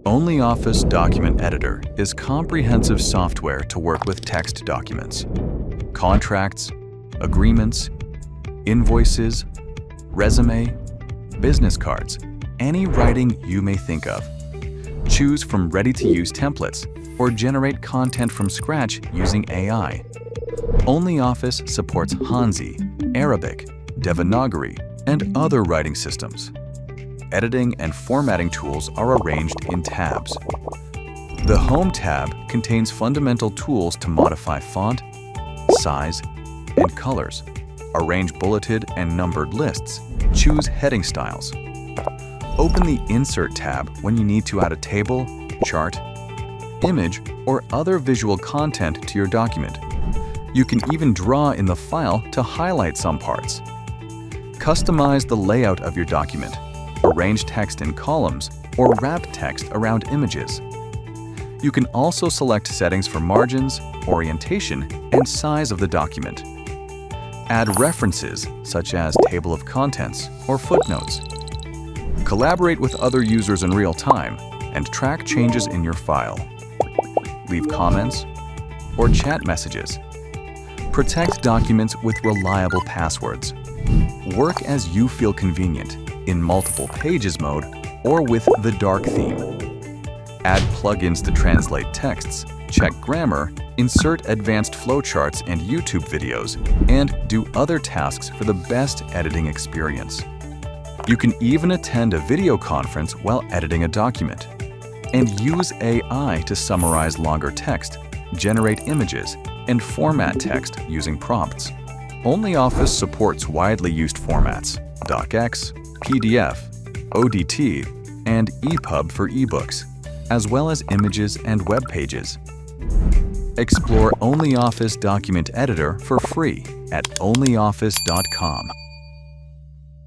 ONLYOFFICE Document Editor is comprehensive software to work with text documents, contracts, agreements, invoices, resume, business cards, any writing you may think of. Choose from ready-to-use templates or generate content from scratch using AI. ONLYOFFICE supports Hanzi, Arabic, Devanagari, and other writing systems. Editing and formatting tools are arranged in tabs. The Home tab contains fundamental tools to modify font, size, and colors, arrange bulleted and numbered lists, choose heading styles. Open the Insert tab when you need to add a table, chart, image, or other visual content to your document. You can even draw in the file to highlight some parts. Customize the layout of your document. Arrange text in columns or wrap text around images. You can also select settings for margins, orientation, and size of the document. Add references such as table of contents or footnotes. Collaborate with other users in real time and track changes in your file. Leave comments or chat messages. Protect documents with reliable passwords. Work as you feel convenient, in multiple pages mode or with the dark theme. Add plugins to translate texts, check grammar, insert advanced flowcharts and YouTube videos, and do other tasks for the best editing experience. You can even attend a video conference while editing a document. And use AI to summarize longer text, generate images, and format text using prompts. ONLYOFFICE supports widely used formats: DOCX, PDF, ODT, and EPUB for ebooks, as well as images and web pages. Explore ONLYOFFICE Document Editor for free at onlyoffice.com.